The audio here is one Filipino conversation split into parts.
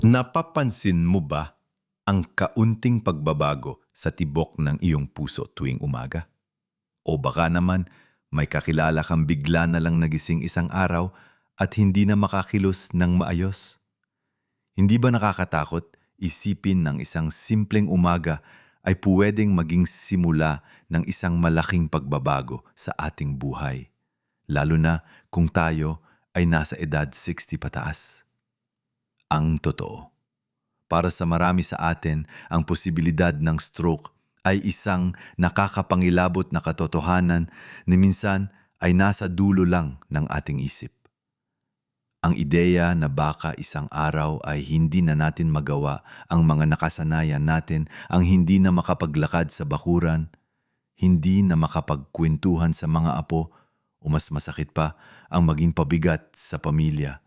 Napapansin mo ba ang kaunting pagbabago sa tibok ng iyong puso tuwing umaga? O baka naman may kakilala kang bigla na lang nagising isang araw at hindi na makakilos ng maayos? Hindi ba nakakatakot isipin ng isang simpleng umaga ay puwedeng maging simula ng isang malaking pagbabago sa ating buhay? Lalo na kung tayo ay nasa edad 60 pataas. Ang totoo, para sa marami sa atin, ang posibilidad ng stroke ay isang nakakapangilabot na katotohanan na minsan ay nasa dulo lang ng ating isip. Ang ideya na baka isang araw ay hindi na natin magawa ang mga nakasanayan natin, ang hindi na makapaglakad sa bakuran, hindi na makapagkwentuhan sa mga apo, o mas masakit pa, ang maging pabigat sa pamilya,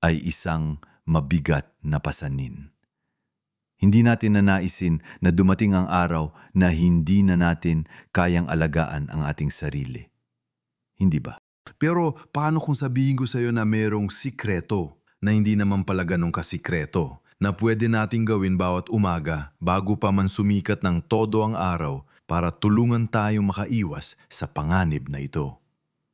ay isang mabigat na pasanin. Hindi natin nanaisin na dumating ang araw na hindi na natin kayang alagaan ang ating sarili. Hindi ba? Pero paano kung sabihin ko sa'yo na merong sikreto na hindi naman pala ganun kasikreto na pwede nating gawin bawat umaga bago pa man sumikat ng todo ang araw para tulungan tayong makaiwas sa panganib na ito?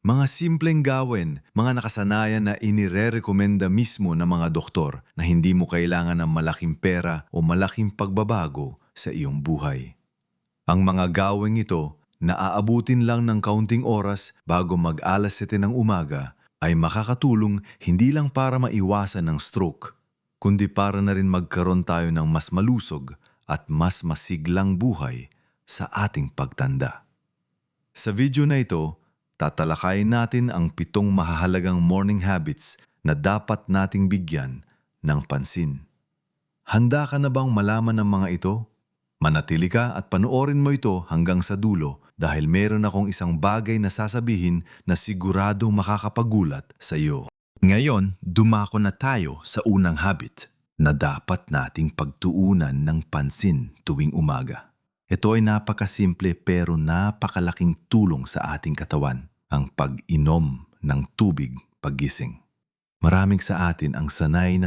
Mga simpleng gawin, mga nakasanayan na inirerekomenda mismo ng mga doktor na hindi mo kailangan ng malaking pera o malaking pagbabago sa iyong buhay. Ang mga gawing ito na aabutin lang ng kaunting oras bago mag-alas 7 ng umaga ay makakatulong hindi lang para maiwasan ng stroke, kundi para na rin magkaroon tayo ng mas malusog at mas masiglang buhay sa ating pagtanda. Sa video na ito, tatalakayin natin ang 7 mahahalagang morning habits na dapat nating bigyan ng pansin. Handa ka na bang malaman ang mga ito? Manatili ka at panoorin mo ito hanggang sa dulo dahil meron akong isang bagay na sasabihin na siguradong makakapagulat sa iyo. Ngayon, dumako na tayo sa unang habit na dapat nating pagtuunan ng pansin tuwing umaga. Ito ay napakasimple pero napakalaking tulong sa ating katawan, ang pag-inom ng tubig paggising. Maraming sa atin ang sanay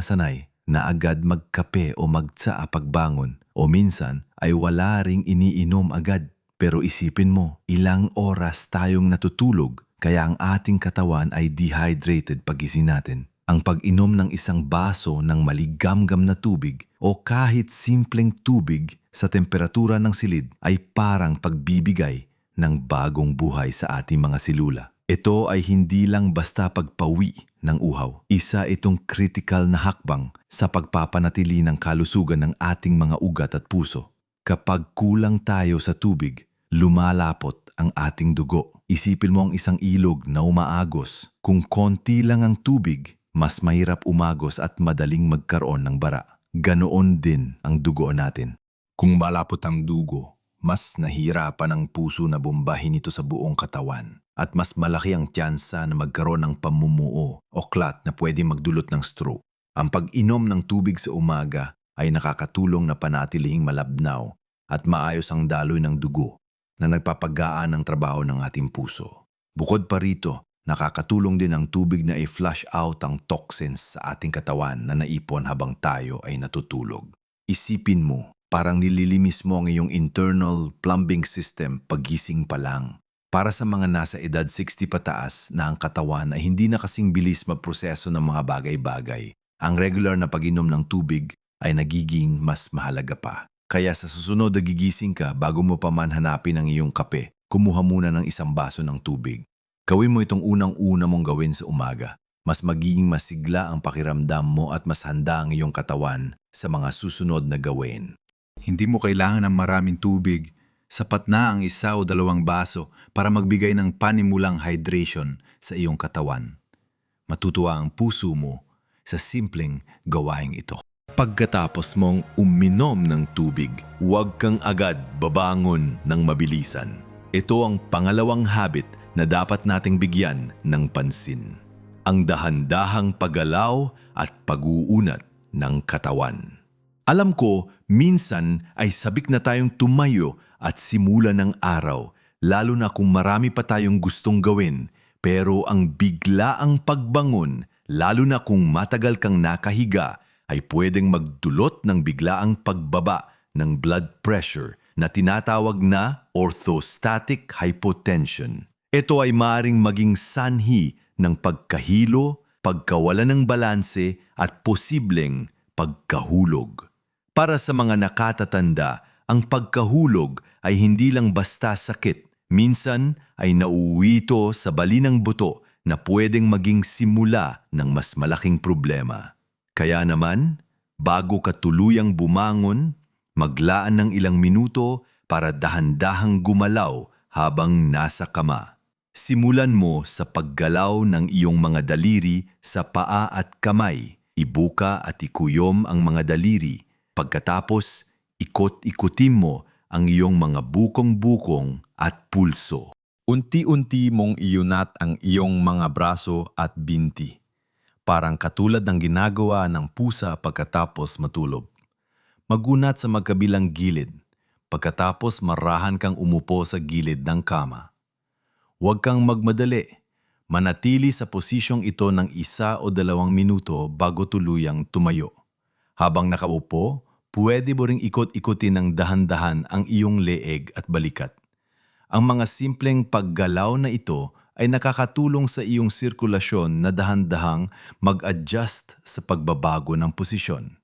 na agad magkape o magtsaa pagbangon o minsan ay wala ring iniinom agad. Pero isipin mo, ilang oras tayong natutulog kaya ang ating katawan ay dehydrated pagising natin. Ang pag-inom ng isang baso ng maligamgam na tubig o kahit simpleng tubig sa temperatura ng silid ay parang pagbibigay ng bagong buhay sa ating mga selula. Ito ay hindi lang basta pagpawi ng uhaw. Isa itong critical na hakbang sa pagpapanatili ng kalusugan ng ating mga ugat at puso. Kapag kulang tayo sa tubig, lumalapot ang ating dugo. Isipin mo ang isang ilog na umaagos. Kung konti lang ang tubig, mas mahirap umagos at madaling magkaroon ng bara. Ganoon din ang dugo natin. Kung malapot ang dugo, mas nahirapan ang puso na bombahin ito sa buong katawan at mas malaki ang tyansa na magkaroon ng pamumuo o clot na pwede magdulot ng stroke. Ang pag-inom ng tubig sa umaga ay nakakatulong na panatilihing malabnaw at maayos ang daloy ng dugo na nagpapagaan ng trabaho ng ating puso. Bukod pa rito, nakakatulong din ang tubig na i-flush out ang toxins sa ating katawan na naipon habang tayo ay natutulog. Isipin mo, parang nililimis mo ang iyong internal plumbing system pagising pa lang. Para sa mga nasa edad 60 pataas na ang katawan ay hindi na kasing bilis magproseso ng mga bagay-bagay, ang regular na pag-inom ng tubig ay nagiging mas mahalaga pa. Kaya sa susunod na gigising ka bago mo pa man hanapin ang iyong kape, kumuha muna ng isang baso ng tubig. Gawin mo itong unang-una mong gawin sa umaga. Mas magiging masigla ang pakiramdam mo at mas handa ang iyong katawan sa mga susunod na gawin. Hindi mo kailangan ng maraming tubig. Sapat na ang 1 o 2 baso para magbigay ng panimulang hydration sa iyong katawan. Matutuwa ang puso mo sa simpleng gawaing ito. Pagkatapos mong uminom ng tubig, huwag kang agad babangon ng mabilisan. Ito ang pangalawang habit na dapat nating bigyan ng pansin. Ang dahan-dahang paggalaw at pag-uunat ng katawan. Alam ko, minsan ay sabik na tayong tumayo at simula ng araw, lalo na kung marami pa tayong gustong gawin. Pero ang biglaang pagbangon, lalo na kung matagal kang nakahiga, ay pwedeng magdulot ng biglaang pagbaba ng blood pressure na tinatawag na orthostatic hypotension. Ito ay maaaring maging sanhi ng pagkahilo, pagkawala ng balanse at posibleng pagkahulog. Para sa mga nakatatanda, ang pagkahulog ay hindi lang basta sakit. Minsan ay nauuwi ito sa bali ng buto na pwedeng maging simula ng mas malaking problema. Kaya naman, bago ka tuluyang bumangon, maglaan ng ilang minuto para dahan-dahang gumalaw habang nasa kama. Simulan mo sa paggalaw ng iyong mga daliri sa paa at kamay. Ibuka at ikuyom ang mga daliri. Pagkatapos, ikot-ikutin mo ang iyong mga bukong-bukong at pulso. Unti-unti mong iunat ang iyong mga braso at binti. Parang katulad ng ginagawa ng pusa pagkatapos matulog. Magunat sa magkabilang gilid. Pagkatapos marahan kang umupo sa gilid ng kama. Huwag kang magmadali. Manatili sa posisyong ito ng 1 o 2 minuto bago tuluyang tumayo. Habang nakaupo, pwede mo ring ikot-ikutin ng dahan-dahan ang iyong leeg at balikat. Ang mga simpleng paggalaw na ito ay nakakatulong sa iyong sirkulasyon na dahan-dahang mag-adjust sa pagbabago ng posisyon.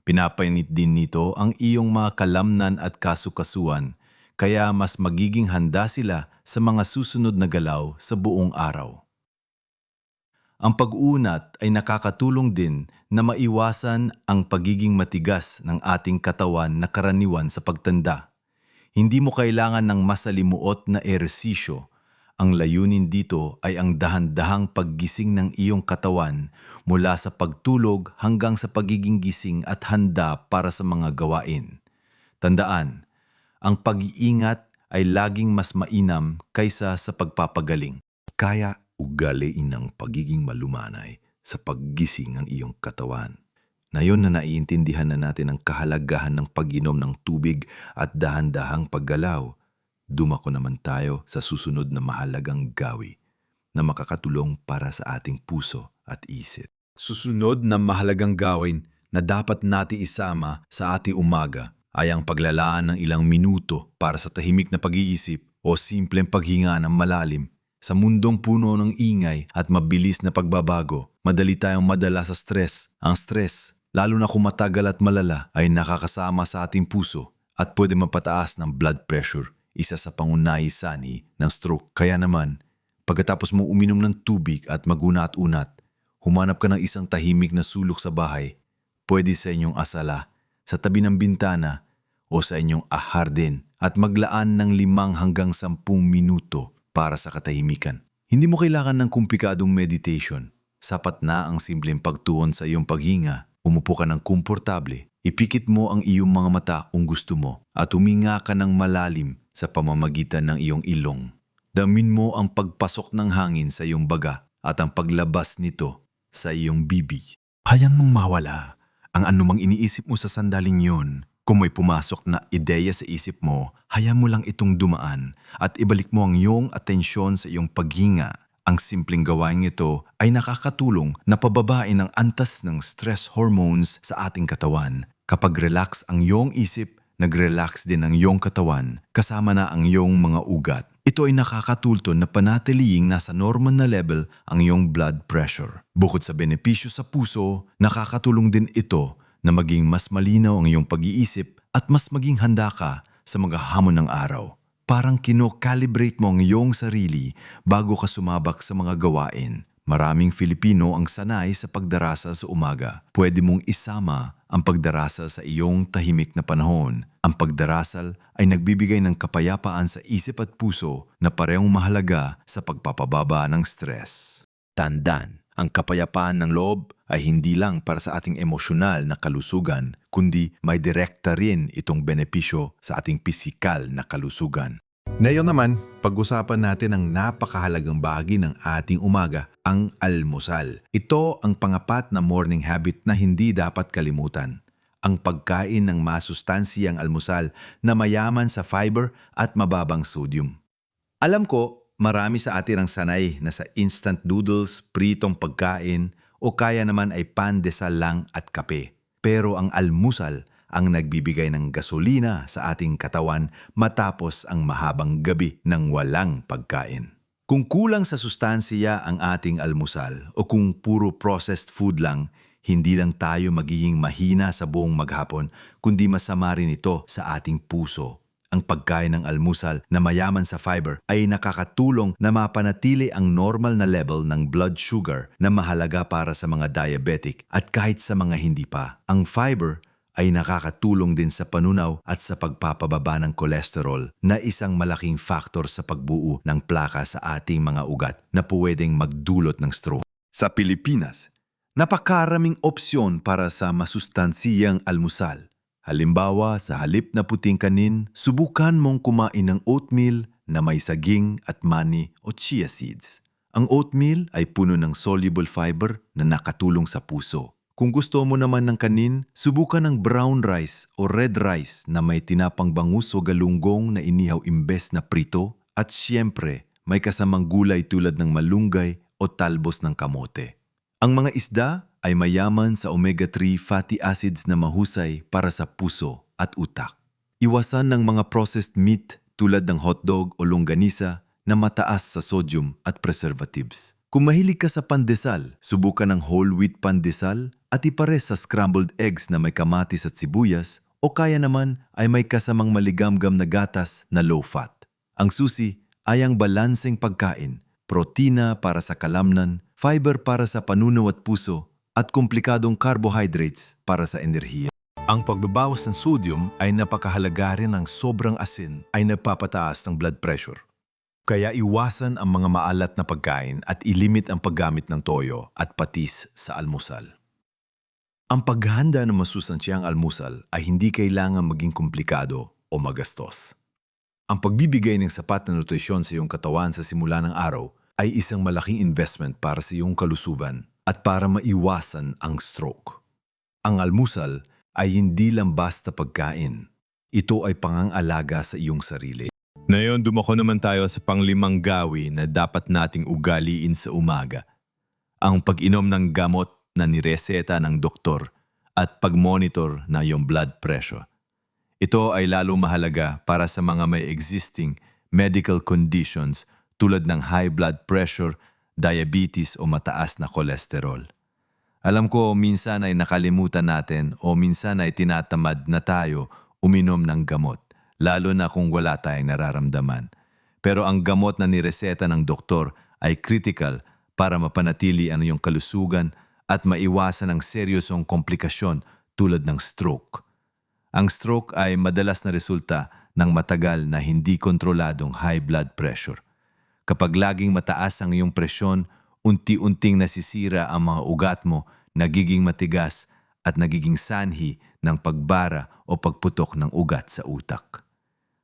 Pinapainit din nito ang iyong mga kalamnan at kasukasuan, kaya mas magiging handa sila sa mga susunod na galaw sa buong araw. Ang pag-uunat ay nakakatulong din na maiwasan ang pagiging matigas ng ating katawan na karaniwan sa pagtanda. Hindi mo kailangan ng masalimuot na ehersisyo. Ang layunin dito ay ang dahan-dahang paggising ng iyong katawan mula sa pagtulog hanggang sa pagiging gising at handa para sa mga gawain. Tandaan, ang pag-iingat ay laging mas mainam kaysa sa pagpapagaling. Kaya ugaliin ang pagiging malumanay sa paggising ng iyong katawan. Ngayon na naiintindihan na natin ang kahalagahan ng pag-inom ng tubig at dahan-dahang paggalaw, dumako naman tayo sa susunod na mahalagang gawi na makakatulong para sa ating puso at isip. Susunod na mahalagang gawin na dapat natin isama sa ating umaga ay ang paglalaan ng ilang minuto para sa tahimik na pag-iisip o simpleng paghinga ng malalim. Sa mundong puno ng ingay at mabilis na pagbabago, madali tayong madala sa stress. Ang stress, lalo na kung matagal at malala, ay nakakasama sa ating puso at pwede mapataas ng blood pressure, isa sa pangunahing sanhi ng stroke. Kaya naman, pagkatapos mo uminom ng tubig at magunat-unat, humanap ka ng isang tahimik na sulok sa bahay, pwede sa inyong asala, sa tabi ng bintana o sa inyong hardin at maglaan ng 5 hanggang 10 minuto para sa katahimikan. Hindi mo kailangan ng kumplikadong meditation. Sapat na ang simpleng pagtuon sa iyong paghinga. Umupo ka ng komportable, ipikit mo ang iyong mga mata kung gusto mo at huminga ka ng malalim sa pamamagitan ng iyong ilong. Damin mo ang pagpasok ng hangin sa iyong baga at ang paglabas nito sa iyong bibig. Hayaan mong mawala ang anumang iniisip mo sa sandaling yon. Kung may pumasok na ideya sa isip mo, hayaan mo lang itong dumaan at ibalik mo ang iyong atensyon sa iyong paghinga. Ang simpleng gawain ito ay nakakatulong na pababain ang antas ng stress hormones sa ating katawan. Kapag relax ang iyong isip, nag-relax din ang iyong katawan, kasama na ang iyong mga ugat. Ito ay nakakatulong na panatiling nasa normal na level ang iyong blood pressure. Bukod sa benepisyo sa puso, nakakatulong din ito na maging mas malinaw ang iyong pag-iisip at mas maging handa ka sa mga hamon ng araw. Parang kino-calibrate mo ang iyong sarili bago ka sumabak sa mga gawain. Maraming Filipino ang sanay sa pagdarasal sa umaga. Pwede mong isama ang pagdarasal sa iyong tahimik na panahon. Ang pagdarasal ay nagbibigay ng kapayapaan sa isip at puso na parehong mahalaga sa pagpapababa ng stress. Tandaan, ang kapayapaan ng loob ay hindi lang para sa ating emosyonal na kalusugan, kundi may direkta rin itong benepisyo sa ating pisikal na kalusugan. Ngayon naman, pag-usapan natin ang napakahalagang bahagi ng ating umaga, ang almusal. Ito ang pangapat na morning habit na hindi dapat kalimutan. Ang pagkain ng masustansyang almusal na mayaman sa fiber at mababang sodium. Alam ko, marami sa atin ang sanay na sa instant noodles, pritong pagkain, o kaya naman ay pandesal lang at kape. Pero ang almusal ang nagbibigay ng gasolina sa ating katawan matapos ang mahabang gabi ng walang pagkain. Kung kulang sa sustansiya ang ating almusal o kung puro processed food lang, hindi lang tayo magiging mahina sa buong maghapon, kundi masama rin ito sa ating puso. Ang pagkain ng almusal na mayaman sa fiber ay nakakatulong na mapanatili ang normal na level ng blood sugar na mahalaga para sa mga diabetic at kahit sa mga hindi pa. Ang fiber ay nakakatulong din sa panunaw at sa pagpapababa ng kolesterol na isang malaking faktor sa pagbuo ng plaka sa ating mga ugat na pwedeng magdulot ng stroke. Sa Pilipinas, napakaraming opsyon para sa masustansiyang almusal. Halimbawa, sa halip na puting kanin, subukan mong kumain ng oatmeal na may saging at mani o chia seeds. Ang oatmeal ay puno ng soluble fiber na nakatulong sa puso. Kung gusto mo naman ng kanin, subukan ng brown rice o red rice na may tinapang bangus o galunggong na inihaw imbes na prito at siyempre may kasamang gulay tulad ng malunggay o talbos ng kamote. Ang mga isda ay mayaman sa omega-3 fatty acids na mahusay para sa puso at utak. Iwasan ng mga processed meat tulad ng hotdog o longganisa na mataas sa sodium at preservatives. Kung mahilig ka sa pandesal, subukan ng whole wheat pandesal at ipares sa scrambled eggs na may kamatis at sibuyas o kaya naman ay may kasamang maligamgam na gatas na low fat. Ang susi ay ang balanseng pagkain, protina para sa kalamnan, fiber para sa panunaw at puso, at komplikadong carbohydrates para sa enerhiya. Ang pagbabawas ng sodium ay napakahalaga rin ng sobrang asin ay nagpapataas ng blood pressure. Kaya iwasan ang mga maalat na pagkain at ilimit ang paggamit ng toyo at patis sa almusal. Ang paghahanda ng masustansyang almusal ay hindi kailangan maging komplikado o magastos. Ang pagbibigay ng sapat na nutrisyon sa iyong katawan sa simula ng araw ay isang malaking investment para sa iyong kalusugan at para maiwasan ang stroke. Ang almusal ay hindi lang basta pagkain. Ito ay pangangalaga sa iyong sarili. Ngayon, dumako naman tayo sa panglimang gawi na dapat nating ugaliin sa umaga. Ang pag-inom ng gamot na nireseta ng doktor at pag-monitor na iyong blood pressure. Ito ay lalo mahalaga para sa mga may existing medical conditions tulad ng high blood pressure, diabetes o mataas na kolesterol. Alam ko minsan ay nakalimutan natin o minsan ay tinatamad na tayo uminom ng gamot, lalo na kung wala tayong nararamdaman. Pero ang gamot na nireseta ng doktor ay critical para mapanatili ang iyong kalusugan at maiwasan ang seryosong komplikasyon tulad ng stroke. Ang stroke ay madalas na resulta ng matagal na hindi kontroladong high blood pressure. Kapag laging mataas ang iyong presyon, unti-unting nasisira ang mga ugat mo, nagiging matigas at nagiging sanhi ng pagbara o pagputok ng ugat sa utak.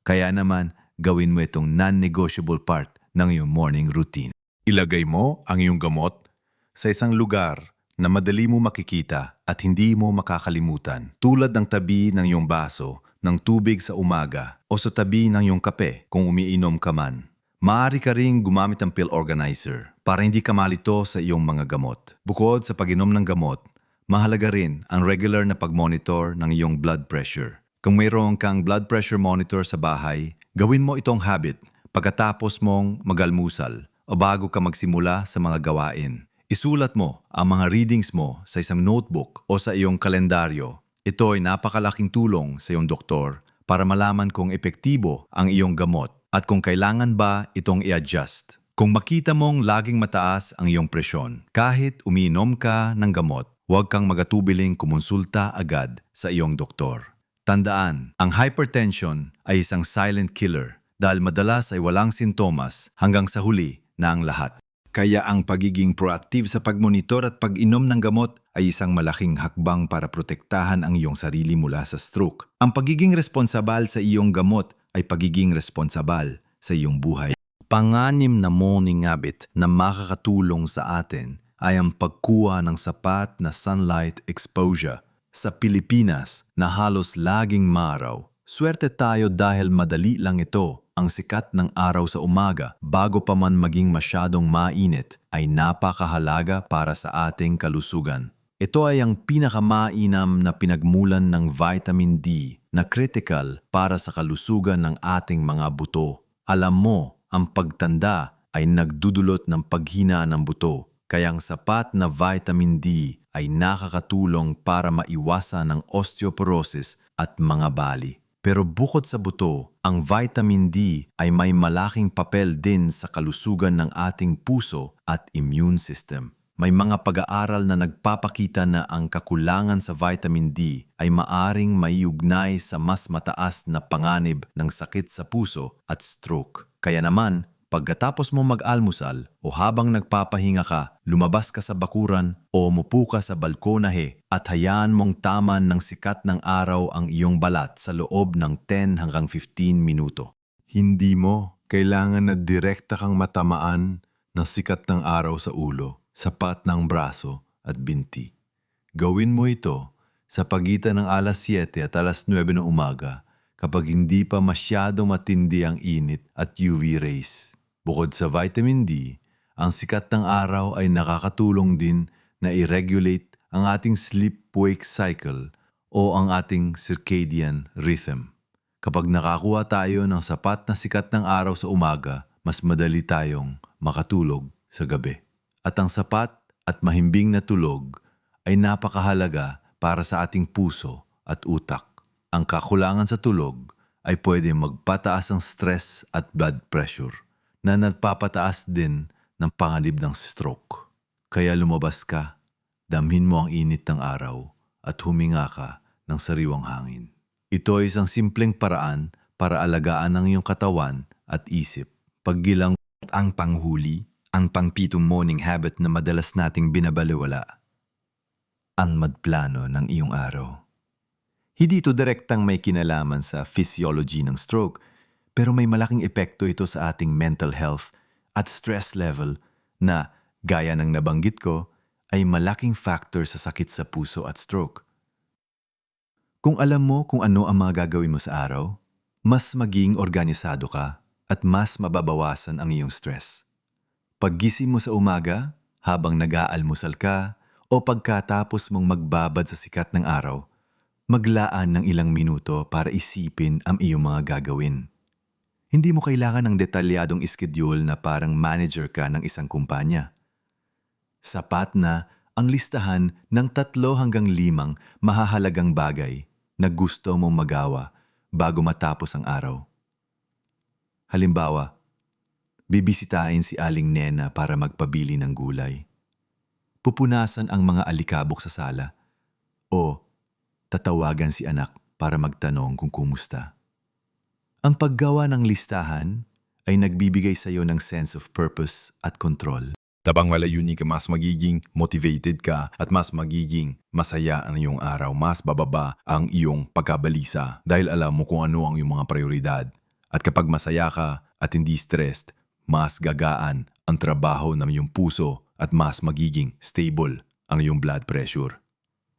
Kaya naman, gawin mo itong non-negotiable part ng iyong morning routine. Ilagay mo ang iyong gamot sa isang lugar na madali mo makikita at hindi mo makakalimutan, tulad ng tabi ng iyong baso ng tubig sa umaga o sa tabi ng iyong kape kung umiinom ka man. Maaari ka ring gumamit ng pill organizer para hindi ka malito sa iyong mga gamot. Bukod sa pag-inom ng gamot, mahalaga rin ang regular na pag-monitor ng iyong blood pressure. Kung mayroon kang blood pressure monitor sa bahay, gawin mo itong habit pagkatapos mong magalmusal o bago ka magsimula sa mga gawain. Isulat mo ang mga readings mo sa isang notebook o sa iyong kalendaryo. Ito ay napakalaking tulong sa iyong doktor para malaman kung epektibo ang iyong gamot at kung kailangan ba itong i-adjust. Kung makita mong laging mataas ang iyong presyon, kahit umiinom ka ng gamot, huwag kang magatubiling kumonsulta agad sa iyong doktor. Tandaan, ang hypertension ay isang silent killer dahil madalas ay walang sintomas hanggang sa huli na ang lahat. Kaya ang pagiging proactive sa pagmonitor at pag-inom ng gamot ay isang malaking hakbang para protektahan ang iyong sarili mula sa stroke. Ang pagiging responsabal sa iyong gamot ay pagiging responsabal sa iyong buhay. Panganim na morning habit na makakatulong sa atin ay ang pagkuha ng sapat na sunlight exposure. Sa Pilipinas na halos laging maaraw, swerte tayo dahil madali lang ito. Ang sikat ng araw sa umaga bago pa man maging masyadong mainit ay napakahalaga para sa ating kalusugan. Ito ay ang pinakamainam na pinagmulan ng vitamin D na critical para sa kalusugan ng ating mga buto. Alam mo, ang pagtanda ay nagdudulot ng paghina ng buto, kaya ang sapat na vitamin D ay nakakatulong para maiwasan ang osteoporosis at mga bali. Pero bukod sa buto, ang vitamin D ay may malaking papel din sa kalusugan ng ating puso at immune system. May mga pag-aaral na nagpapakita na ang kakulangan sa vitamin D ay maaring maiugnay sa mas mataas na panganib ng sakit sa puso at stroke. Kaya naman, pagkatapos mo mag-almusal o habang nagpapahinga ka, lumabas ka sa bakuran o umupo ka sa balkonahe at hayaan mong taman ng sikat ng araw ang iyong balat sa loob ng 10 hanggang 15 minuto. Hindi mo kailangan na direkta kang matamaan ng sikat ng araw sa ulo, sapat ng braso at binti. Gawin mo ito sa pagitan ng alas 7 at alas 9 ng umaga kapag hindi pa masyado matindi ang init at UV rays. Bukod sa vitamin D, ang sikat ng araw ay nakakatulong din na i-regulate ang ating sleep-wake cycle o ang ating circadian rhythm. Kapag nakakuha tayo ng sapat na sikat ng araw sa umaga, mas madali tayong makatulog sa gabi. At ang sapat at mahimbing na tulog ay napakahalaga para sa ating puso at utak. Ang kakulangan sa tulog ay pwede magpataas ng stress at blood pressure na nagpapataas din ng panganib ng stroke. Kaya lumabas ka, damhin mo ang init ng araw at huminga ka ng sariwang hangin. Ito ay isang simpleng paraan para alagaan ang iyong katawan at isip. Paggilang Ang panghuli, ang pangpitong morning habit na madalas nating binabaliwala. Ang magplano ng iyong araw. Hindi ito direktang may kinalaman sa physiology ng stroke, pero may malaking epekto ito sa ating mental health at stress level na, gaya ng nabanggit ko, ay malaking factor sa sakit sa puso at stroke. Kung alam mo kung ano ang mga gagawin mo sa araw, mas maging organisado ka at mas mababawasan ang iyong stress. Paggising mo sa umaga, habang nag-aalmusal ka, o pagkatapos mong magbabad sa sikat ng araw, maglaan ng ilang minuto para isipin ang iyong mga gagawin. Hindi mo kailangan ng detalyadong schedule na parang manager ka ng isang kumpanya. Sapat na ang listahan ng 3 hanggang 5 mahahalagang bagay na gusto mong magawa bago matapos ang araw. Halimbawa, bibisitahin si Aling Nena para magpabili ng gulay. Pupunasan ang mga alikabok sa sala. O tatawagan si anak para magtanong kung kumusta. Ang paggawa ng listahan ay nagbibigay sa iyo ng sense of purpose at control. Tabang malayuni ka, mas magiging motivated ka at mas magiging masaya ang iyong araw. Mas bababa ang iyong pagkabalisa dahil alam mo kung ano ang iyong mga prioridad. At kapag masaya ka at hindi stressed, mas gagaan ang trabaho ng iyong puso at mas magiging stable ang iyong blood pressure.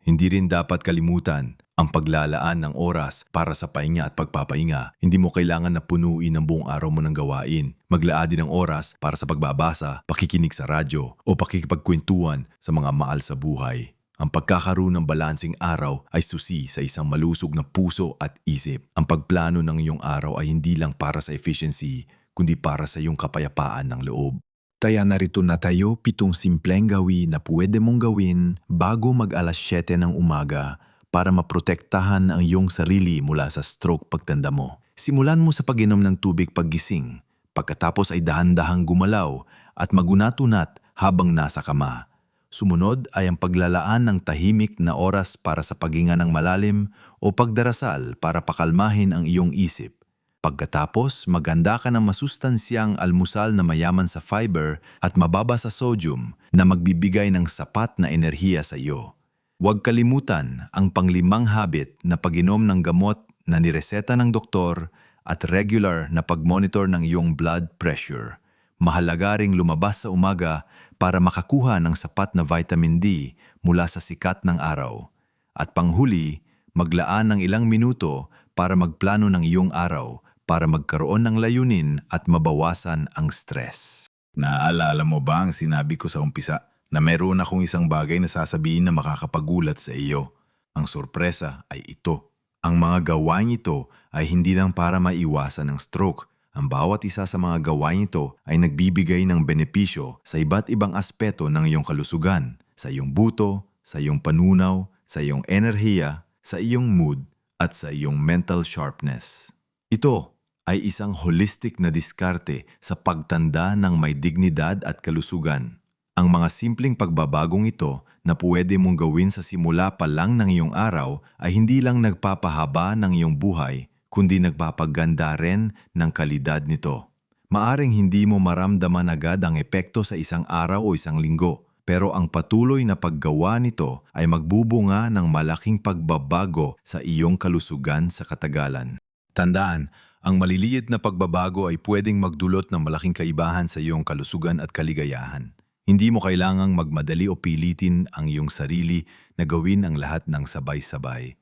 Hindi rin dapat kalimutan ang paglalaan ng oras para sa pahinga at pagpapahinga. Hindi mo kailangan na punuin ang buong araw mo ng gawain. Maglaan din ng oras para sa pagbabasa, pakikinig sa radyo o pakikipagkwentuhan sa mga mahal sa buhay. Ang pagkakaroon ng balansing araw ay susi sa isang malusog na puso at isip. Ang pagplano ng iyong araw ay hindi lang para sa efficiency, kundi para sa iyong kapayapaan ng loob. Kaya narito na tayo 7 simpleng gawin na pwede mong gawin bago mag-alas 7 ng umaga para maprotektahan ang iyong sarili mula sa stroke pagtanda mo. Simulan mo sa pag-inom ng tubig paggising, pagkatapos ay dahan-dahang gumalaw at magunat-unat habang nasa kama. Sumunod ay ang paglalaan ng tahimik na oras para sa paghinga ng malalim o pagdarasal para pakalmahin ang iyong isip. Pagkatapos, maganda ka ng masustansyang almusal na mayaman sa fiber at mababa sa sodium na magbibigay ng sapat na enerhiya sa iyo. Huwag kalimutan ang pang-5 habit na pag-inom ng gamot na nireseta ng doktor at regular na pag-monitor ng iyong blood pressure. Mahalaga ring lumabas sa umaga para makakuha ng sapat na vitamin D mula sa sikat ng araw. At panghuli, maglaan ng ilang minuto para magplano ng iyong araw para magkaroon ng layunin at mabawasan ang stress. Naaalala mo ba ang sinabi ko sa umpisa? na meron akong isang bagay na sasabihin na makakapagulat sa iyo. Ang sorpresa ay ito. Ang mga gawain ito ay hindi lang para maiwasan ng stroke. Ang bawat isa sa mga gawain ito ay nagbibigay ng benepisyo sa iba't ibang aspeto ng iyong kalusugan, sa iyong buto, sa iyong panunaw, sa iyong enerhiya, sa iyong mood, at sa iyong mental sharpness. Ito ay isang holistic na diskarte sa pagtanda ng may dignidad at kalusugan. Ang mga simpleng pagbabagong ito na pwede mong gawin sa simula pa lang ng iyong araw ay hindi lang nagpapahaba ng iyong buhay, kundi nagpapaganda rin ng kalidad nito. Maaring hindi mo maramdaman agad ang epekto sa isang araw o isang linggo, pero ang patuloy na paggawa nito ay magbubunga ng malaking pagbabago sa iyong kalusugan sa katagalan. Tandaan, ang maliliit na pagbabago ay pwedeng magdulot ng malaking kaibahan sa iyong kalusugan at kaligayahan. Hindi mo kailangang magmadali o pilitin ang iyong sarili na gawin ang lahat ng sabay-sabay.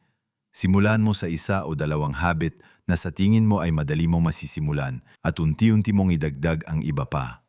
Simulan mo sa isa o dalawang habit na sa tingin mo ay madali mong masisimulan at unti-unti mong idagdag ang iba pa.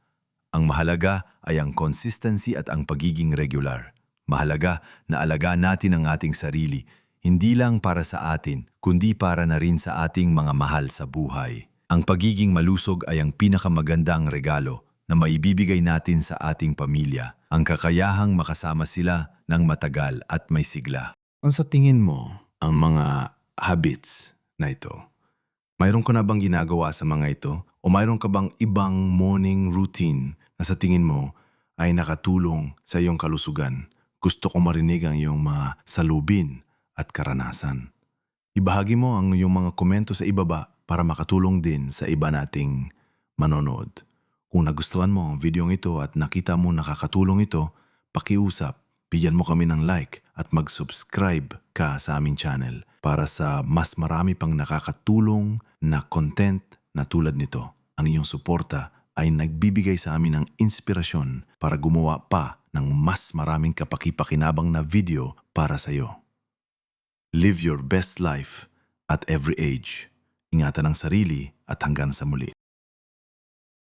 Ang mahalaga ay ang consistency at ang pagiging regular. Mahalaga na alagaan natin ang ating sarili, hindi lang para sa atin, kundi para na rin sa ating mga mahal sa buhay. Ang pagiging malusog ay ang pinakamagandang regalo na maibibigay natin sa ating pamilya, ang kakayahang makasama sila ng matagal at may sigla. Ang sa tingin mo, ang mga habits na ito, mayroon ka na bang ginagawa sa mga ito? O mayroon ka bang ibang morning routine na sa tingin mo ay nakatulong sa iyong kalusugan? Gusto ko marinig ang iyong mga salubin at karanasan. Ibahagi mo ang iyong mga komento sa ibaba para makatulong din sa iba nating manonood. Kung nagustuhan mo ang videong ito at nakita mo nakakatulong ito, pakiusap, bigyan mo kami ng like at mag-subscribe ka sa aming channel para sa mas marami pang nakakatulong na content na tulad nito. Ang iyong suporta ay nagbibigay sa amin ng inspirasyon para gumawa pa ng mas maraming kapaki-pakinabang na video para sa iyo. Live your best life at every age. Ingatan ang sarili at hanggang sa muli.